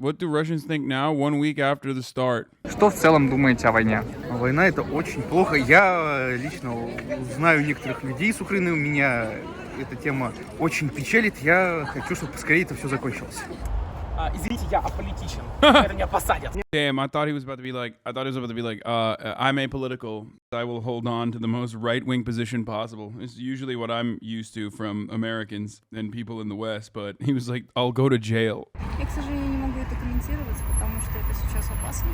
What do Russians think now, 1 week after the start? Что в целом думаете о войне? Война — это очень плохо. Я лично знаю некоторых людей с Украины. Меня эта тема очень печалит. Я хочу, чтобы поскорее это все закончилось. Извините, я аполитичен. Это меня посадят. Damn, I thought he was about to be like, I'm apolitical. I will hold on to the most right-wing position possible. It's usually what I'm used to from Americans and people in the West, but he was like, I'll go to jail. Я, к сожалению, не могу это комментировать, потому что это сейчас опасно.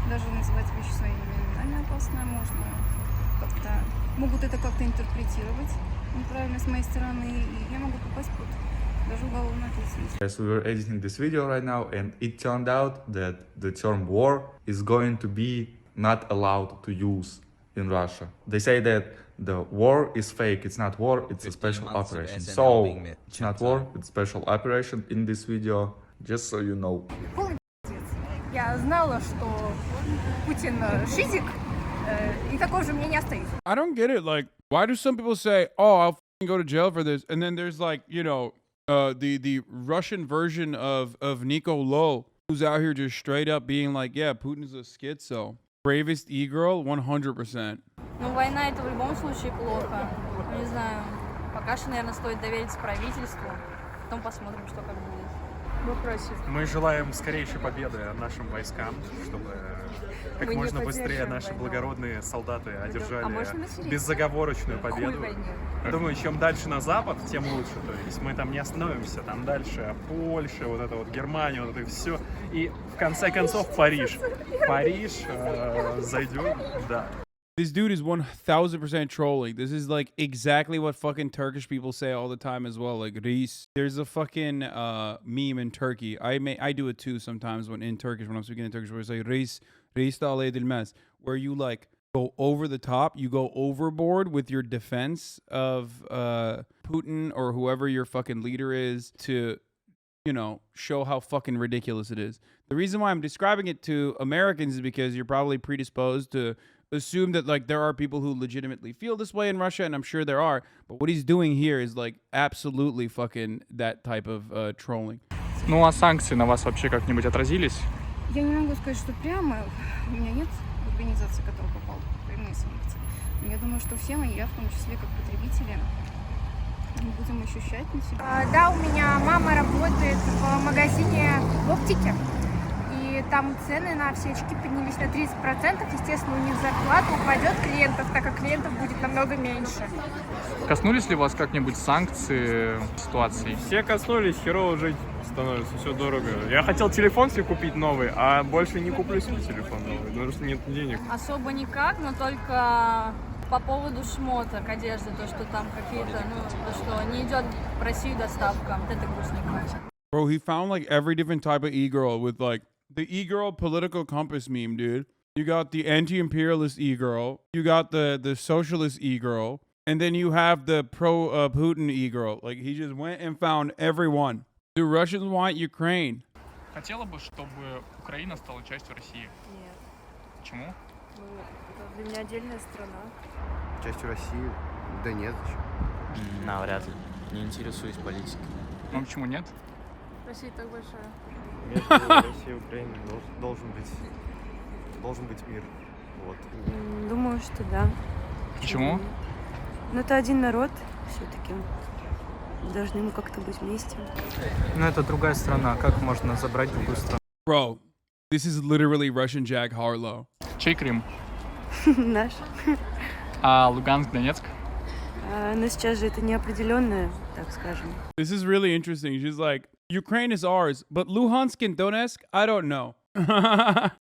Даже называть вещи своими именами опасно. Можно как-то... Могут это как-то интерпретировать неправильно с моей стороны, и я могу попасть под даже уголовную ответственность. Yes, we were editing this video right now, and it turned out that the term war is going to be not allowed to use in Russia. They say that the war is fake, it's not war, it's a special operation. So, it's not war, it's special operation in this video, just so you know. Я знала, что Путин шизик, и такое же мнение остается. I don't get it. Like, why do some people say, oh, I'll go to jail for this? And then there's like, you know, the Russian version of Nico Low, who's out here just straight up being like, yeah, Putin's a schizo. Bravest e-girl, 100%. Ну, война это в любом случае плохо. Не знаю, пока что, наверное, стоит довериться правительству. Потом посмотрим, что как будет. Вопросик. Мы желаем скорейшей победы нашим войскам, чтобы как можно быстрее наши благородные солдаты одержали безоговорочную победу. Думаю, чем дальше на запад, тем лучше. То есть мы там не остановимся, там дальше Польша, вот это вот Германия, вот это все. И в конце концов Париж. Париж зайдет, да. This dude is 1000% trolling. This is like exactly what fucking Turkish people say all the time as well. Like reis. There's a fucking meme in Turkey. I do it too sometimes when in Turkish, when I'm speaking in Turkish, where it's like reis da edilmez, where you like go over the top, you go overboard with your defense of Putin or whoever your fucking leader is to, you know, show how fucking ridiculous it is. The reason why I'm describing it to Americans is because you're probably predisposed to assume that like there are people who legitimately feel this way in Russia, and I'm sure there are, but what he's doing here is like absolutely fucking that type of trolling. Ну а санкции на вас вообще как-нибудь отразились? Я не могу сказать, что прямо. У меня нет организации, которая попала под прямые санкции. Но я думаю, что все мы, я в том числе как потребители, будем ощущать на себе. Да, у меня мама работает в магазине в оптике. И там цены на все очки поднялись на 30%. Естественно, у них зарплата упадет клиентов, так как клиентов будет намного меньше. Коснулись ли вас как-нибудь санкции ситуации? Все коснулись, херово жить становится, все дорого. Я хотел телефон себе купить новый, а больше не куплю себе телефон новый, потому что нет денег. Особо никак, но только по поводу шмоток, одежды, то, что там какие-то, ну, то, что не идет в Россию доставка. Вот это грустненько. Bro, he found like every different type of e-girl with like the e-girl political compass meme, dude. You got the anti-imperialist e-girl, you got the socialist e-girl, and then you have the pro-Putin e-girl. Like, he just went and found everyone. Do Russians want Ukraine? Хотела бы, чтобы Украина стала частью России. Нет. Почему? Ну, это для меня отдельная страна. Частью России? Да нет, зачем? Навряд ли. Не интересуюсь политикой. Ну почему нет? Россия так большая. Между Россией и Украиной должен быть мир. Вот. Думаю, что да. Почему? Но это один народ все-таки. Должны мы как-то быть вместе. Ну это другая страна. Как можно забрать другую страну? Bro, this is literally Russian Jack Harlow. Чей Крым? Наш. А Луганск, Донецк? Но сейчас же это неопределенное, так скажем. This is really interesting. She's like, Ukraine is ours, but Luhansk and Donetsk, I don't know.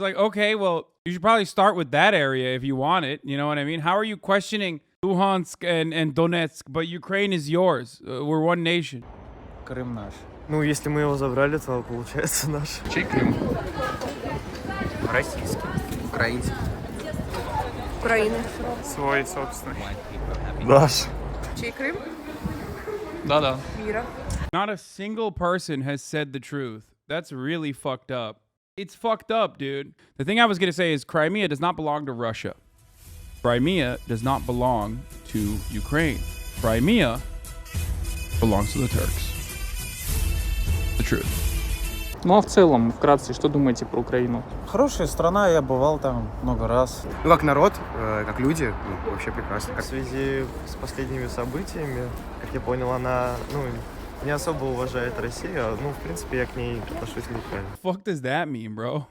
Like, okay, well, you should probably start with that area if you want it. You know what I mean? How are you questioning Luhansk and Donetsk, but Ukraine is yours? We're one nation. Крым наш. Ну, если мы его забрали, то получается наш. Чей Крым? Российский. Украинский. Украина. Свой собственный. Наш. Чей Крым? Да-да. Мира. Not a single person has said the truth. That's really fucked up. It's fucked up, dude. The thing I was going to say is Crimea does not belong to Russia. Crimea does not belong to Ukraine. Crimea belongs to the Turks. The truth. Ну а в целом, вкратце, что думаете про Украину? Хорошая страна, я бывал там много раз. Ну, как народ, как люди, ну, вообще прекрасно. В связи с последними событиями, как я понял, она, не особо уважает Россию, а, в принципе, я к ней отношусь нейтрально. Fuck does that mean, bro?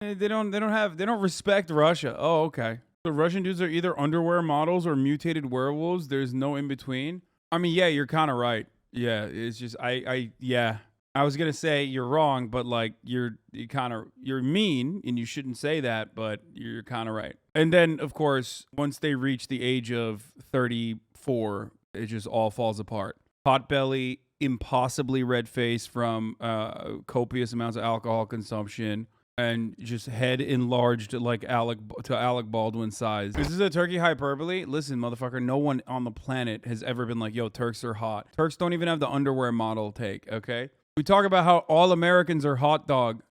They don't respect Russia. Oh, okay. The Russian dudes are either underwear models or mutated werewolves. There's no in between. I mean, yeah, you're kind of right. Yeah, it's just yeah. I was gonna say you're wrong, but like you're mean and you shouldn't say that, but you're kind of right. And then of course, once they reach the age of 34, it just all falls apart. Potbelly, impossibly red face from copious amounts of alcohol consumption, and just head enlarged like Alec Baldwin size. This is a turkey hyperbole. Listen, motherfucker, no one on the planet has ever been like, yo, Turks are hot. Turks don't even have the underwear model take, okay? We talk about how all Americans are hot dogs,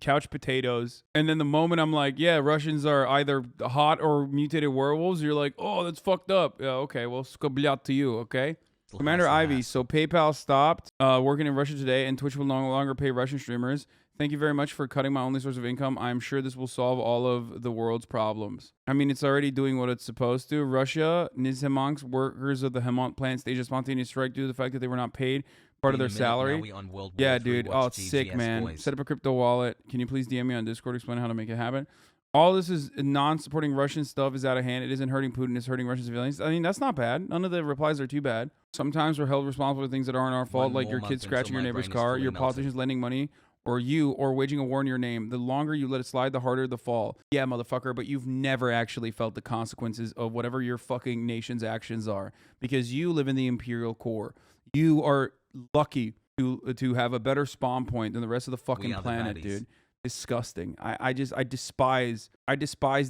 couch potatoes. And then the moment I'm like, yeah, Russians are either hot or mutated werewolves, you're like, oh, that's fucked up. Yeah, okay, well, skoblyat to you, okay? Commander Ivy, so PayPal stopped working in Russia today, and Twitch will no longer pay Russian streamers. Thank you very much for cutting my only source of income. I'm sure this will solve all of the world's problems. I mean, it's already doing what it's supposed to. Russia, Nizhemank's workers of the Hemont plant staged a spontaneous strike due to the fact that they were not paid part of their salary. Yeah, dude. Oh, it's sick, man. Boys. Set up a crypto wallet. Can you please DM me on Discord? Explain how to make it happen. All this is non-supporting Russian stuff is out of hand. It isn't hurting Putin. It's hurting Russian civilians. I mean, that's not bad. None of the replies are too bad. Sometimes we're held responsible for things that aren't our fault, like your kid scratching your neighbor's car, your politicians lending money, or waging a war in your name. The longer you let it slide, the harder the fall. Yeah, motherfucker, but you've never actually felt the consequences of whatever your fucking nation's actions are, because you live in the imperial core. You are lucky to have a better spawn point than the rest of the fucking planet, dude. Disgusting. I despise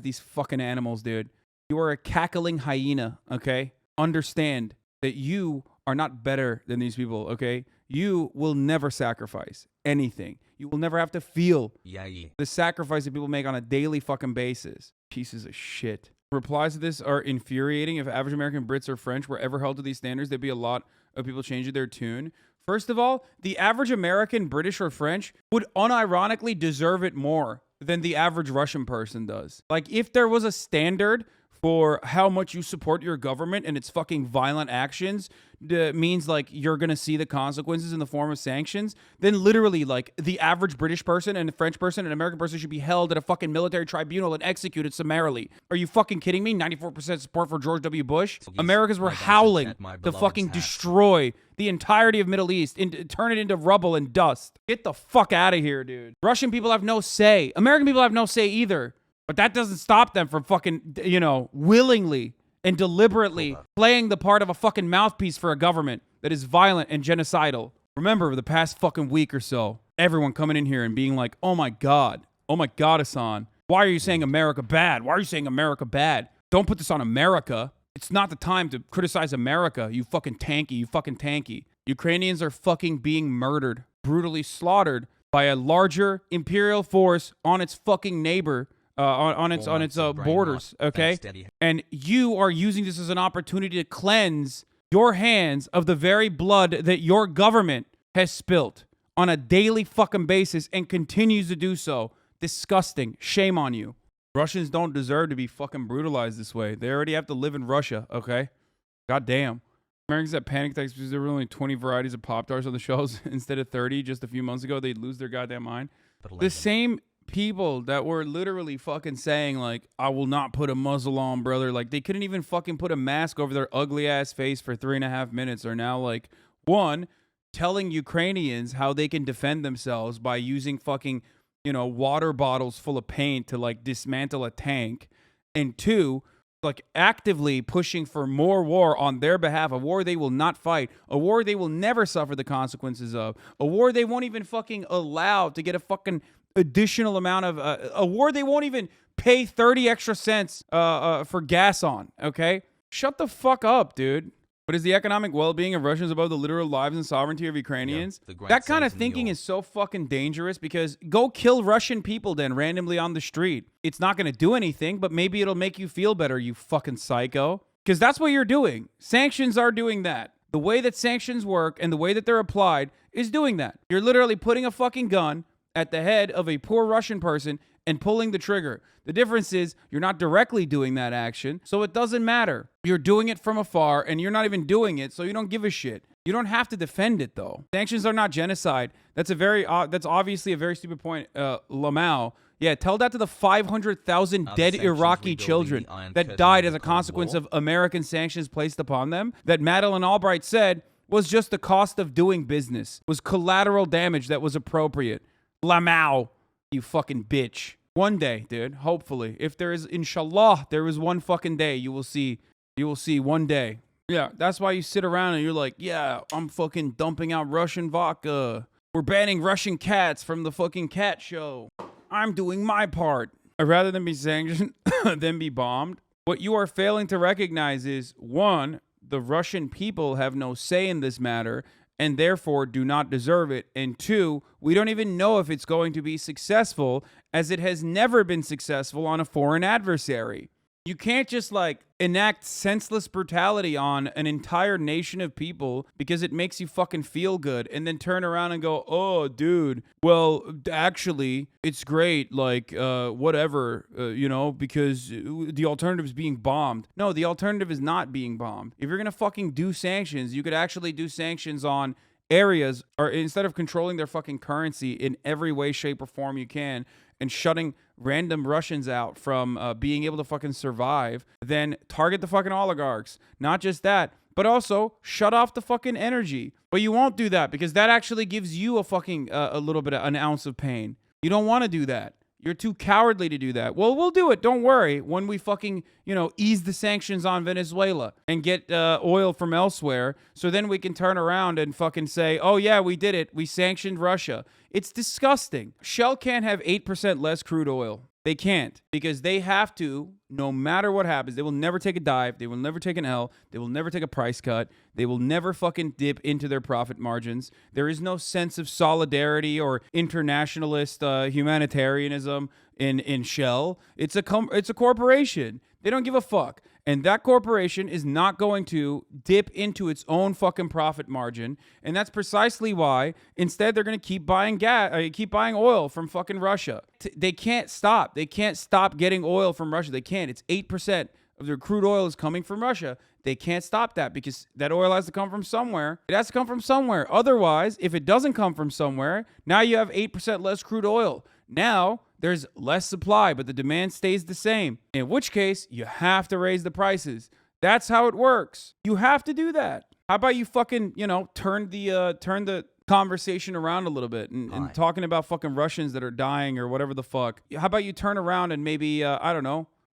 these fucking animals, dude. You are a cackling hyena, okay? Understand that you are not better than these people, okay? You will never sacrifice anything. You will never have to feel the sacrifice that people make on a daily fucking basis. Pieces of shit. Replies to this are infuriating. If average American, Brits, or French were ever held to these standards, there'd be a lot of people changing their tune. First of all, the average American, British, or French would unironically deserve it more than the average Russian person does. Like, if there was a standard for how much you support your government and its fucking violent actions means like you're gonna see the consequences in the form of sanctions, then literally like the average British person and a French person and American person should be held at a fucking military tribunal and executed summarily. Are you fucking kidding me? 94% support for George W. Bush? Americans were howling to fucking destroy the entirety of Middle East, turn it into rubble and dust. Get the fuck out of here, dude. Russian people have no say. American people have no say either. But that doesn't stop them from fucking, willingly and deliberately playing the part of a fucking mouthpiece for a government that is violent and genocidal. Remember, the past fucking week or so, everyone coming in here and being like, oh my God, Hasan, why are you saying America bad? Why are you saying America bad? Don't put this on America. It's not the time to criticize America, you fucking tanky. Ukrainians are fucking being murdered, brutally slaughtered by a larger imperial force on its fucking neighbor, on its borders, okay? And you are using this as an opportunity to cleanse your hands of the very blood that your government has spilt on a daily fucking basis and continues to do so. Disgusting. Shame on you. Russians don't deserve to be fucking brutalized this way. They already have to live in Russia, okay? God damn. Americans have panic attacks because there were only 20 varieties of Pop-Tarts on the shelves instead of 30 just a few months ago. They'd lose their goddamn mind. The same people that were literally fucking saying like, I will not put a muzzle on, brother. Like, they couldn't even fucking put a mask over their ugly ass face for 3.5 minutes are now like, one, telling Ukrainians how they can defend themselves by using fucking, water bottles full of paint to like dismantle a tank. And two, like actively pushing for more war on their behalf, a war they will not fight, a war they will never suffer the consequences of, a war they won't even fucking allow to get a fucking additional amount of, a war they won't even pay 30 extra cents for gas on, okay? Shut the fuck up, dude. But is the economic well-being of Russians above the literal lives and sovereignty of Ukrainians? Yeah, that kind of thinking is so fucking dangerous, because go kill Russian people then randomly on the street. It's not going to do anything, but maybe it'll make you feel better, you fucking psycho. Because that's what you're doing. Sanctions are doing that. The way that sanctions work and the way that they're applied is doing that. You're literally putting a fucking gun at the head of a poor Russian person and pulling the trigger. The difference is you're not directly doing that action, so it doesn't matter. You're doing it from afar, and you're not even doing it, so you don't give a shit. You don't have to defend it, though. Sanctions are not genocide. That's obviously a very stupid point. Lamau. Yeah, tell that to the 500,000 dead Iraqi children that died as a consequence of American sanctions placed upon them, that Madeleine Albright said was just the cost of doing business, was collateral damage that was appropriate. Lamau, you fucking bitch. One day, dude, hopefully. If there is, inshallah, there is one fucking day, you will see one day. Yeah, that's why you sit around and you're like, yeah, I'm fucking dumping out Russian vodka. We're banning Russian cats from the fucking cat show. I'm doing my part. Rather than be sanctioned, than be bombed. What you are failing to recognize is, one, the Russian people have no say in this matter and therefore do not deserve it. And two, we don't even know if it's going to be successful, as it has never been successful on a foreign adversary. You can't just like enact senseless brutality on an entire nation of people because it makes you fucking feel good and then turn around and go, oh, dude, well, actually, it's great. Like, whatever, because the alternative is being bombed. No, the alternative is not being bombed. If you're going to fucking do sanctions, you could actually do sanctions on areas, or instead of controlling their fucking currency in every way, shape, or form you can, and shutting random Russians out from being able to fucking survive, then target the fucking oligarchs. Not just that, but also shut off the fucking energy. But you won't do that because that actually gives you a fucking a little bit of an ounce of pain. You don't want to do that. You're too cowardly to do that. Well, we'll do it. Don't worry. When we fucking, ease the sanctions on Venezuela and get oil from elsewhere, so then we can turn around and fucking say, oh yeah, we did it. We sanctioned Russia. It's disgusting. Shell can't have 8% less crude oil. They can't, because they have to, no matter what happens. They will never take a dive. They will never take an L. They will never take a price cut. They will never fucking dip into their profit margins. There is no sense of solidarity or internationalist humanitarianism in Shell. It's a corporation. They don't give a fuck. And that corporation is not going to dip into its own fucking profit margin. And that's precisely why instead they're going to keep buying keep buying oil from fucking Russia. They can't stop. They can't stop getting oil from Russia. They can't. It's 8% of their crude oil is coming from Russia. They can't stop that because that oil has to come from somewhere. It has to come from somewhere. Otherwise, if it doesn't come from somewhere, now you have 8% less crude oil. Now there's less supply, but the demand stays the same. In which case, you have to raise the prices. That's how it works. You have to do that. How about you fucking, turn the conversation around a little bit and talking about fucking Russians that are dying or whatever the fuck. How about you turn around and maybe,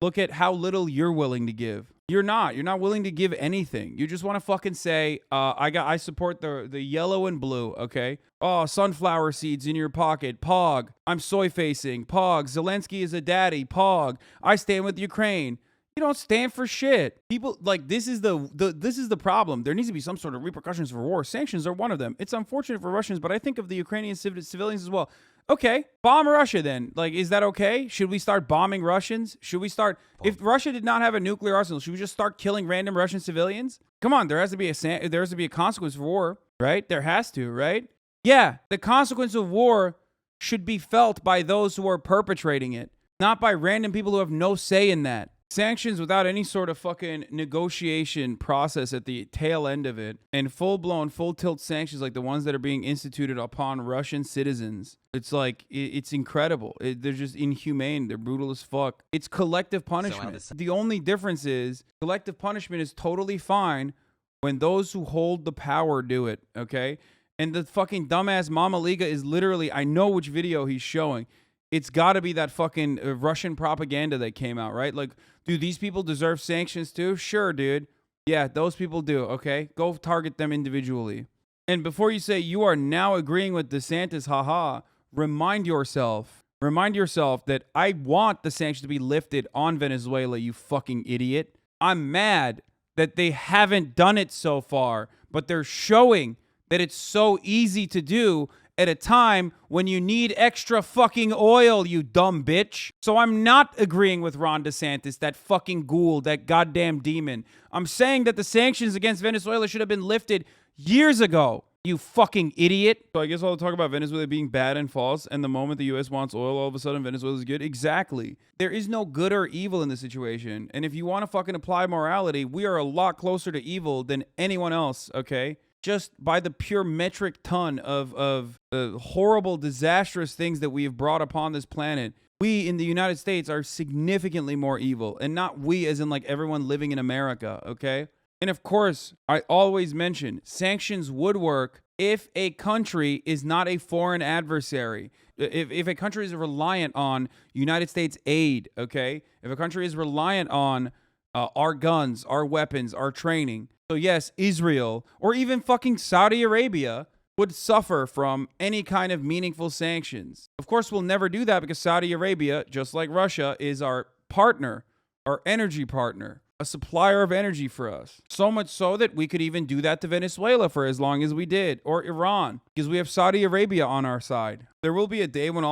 look at how little you're willing to give. You're not willing to give anything. You just want to fucking say, I support the yellow and blue, okay? Oh, sunflower seeds in your pocket, Pog. I'm soy facing, Pog. Zelensky is a daddy, Pog. I stand with Ukraine. You don't stand for shit. People like this is the problem. There needs to be some sort of repercussions for war. Sanctions are one of them. It's unfortunate for Russians, but I think of the Ukrainian civilians as well. Okay, bomb Russia then. Like, is that okay? Should we start bombing Russians? Should we start, if Russia did not have a nuclear arsenal, should we just start killing random Russian civilians? Come on, there has to be a consequence for war, right? There has to, right? Yeah, the consequence of war should be felt by those who are perpetrating it, not by random people who have no say in that. Sanctions without any sort of fucking negotiation process at the tail end of it, and full-blown, full-tilt sanctions like the ones that are being instituted upon Russian citizens. It's like, it's incredible. They're just inhumane. They're brutal as fuck. It's collective punishment. The only difference is collective punishment is totally fine when those who hold the power do it, okay? And the fucking dumbass Mama Liga is literally, I know which video he's showing. It's got to be that fucking Russian propaganda that came out, right? Like, do these people deserve sanctions too? Sure, dude. Yeah, those people do, okay? Go target them individually. And before you say you are now agreeing with DeSantis, haha, remind yourself that I want the sanctions to be lifted on Venezuela, you fucking idiot. I'm mad that they haven't done it so far, but they're showing that it's so easy to do, at a time when you need extra fucking oil, you dumb bitch. So I'm not agreeing with Ron DeSantis, that fucking ghoul, that goddamn demon. I'm saying that the sanctions against Venezuela should have been lifted years ago. You fucking idiot. So I guess I'll talk about Venezuela being bad and false, and the moment the U.S. wants oil, all of a sudden Venezuela is good. Exactly. There is no good or evil in this situation. And if you want to fucking apply morality, we are a lot closer to evil than anyone else, okay? Just by the pure metric ton of horrible, disastrous things that we have brought upon this planet, we in the United States are significantly more evil. And not we as in like everyone living in America, okay? And of course, I always mention sanctions would work if a country is not a foreign adversary. If a country is reliant on United States aid, okay? If a country is reliant on our guns, our weapons, our training. So yes, Israel or even fucking Saudi Arabia would suffer from any kind of meaningful sanctions. Of course, we'll never do that because Saudi Arabia, just like Russia, is our partner, our energy partner, a supplier of energy for us. So much so that we could even do that to Venezuela for as long as we did, or Iran, because we have Saudi Arabia on our side. There will be a day when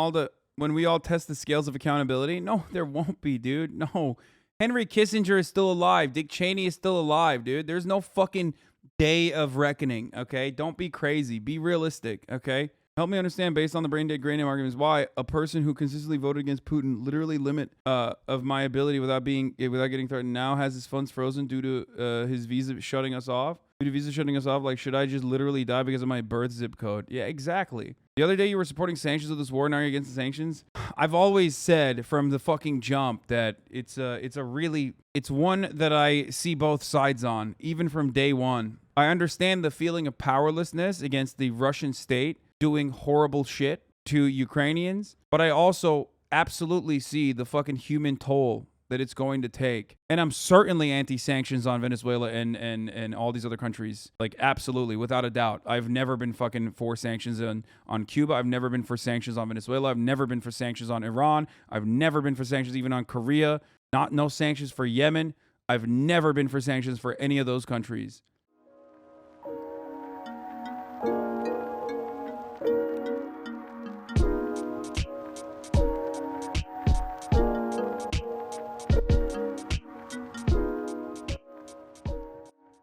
we all test the scales of accountability. No, there won't be, dude. No. Henry Kissinger is still alive. Dick Cheney is still alive, dude. There's no fucking day of reckoning, okay? Don't be crazy. Be realistic, okay? Help me understand, based on the brain dead granite arguments, why a person who consistently voted against Putin, literally limit of my ability without getting threatened, now has his funds frozen due to his visa shutting us off. Due to visa shutting us off, like, should I just literally die because of my birth zip code? Yeah, exactly. The other day you were supporting sanctions of this war, now you're against the sanctions. I've always said from the fucking jump that it's one that I see both sides on, even from day one. I understand the feeling of powerlessness against the Russian state doing horrible shit to Ukrainians, but I also absolutely see the fucking human toll that it's going to take. And I'm certainly anti-sanctions on Venezuela and all these other countries. Like, absolutely, without a doubt. I've never been fucking for sanctions on Cuba. I've never been for sanctions on Venezuela. I've never been for sanctions on Iran. I've never been for sanctions even on Korea. No sanctions for Yemen. I've never been for sanctions for any of those countries.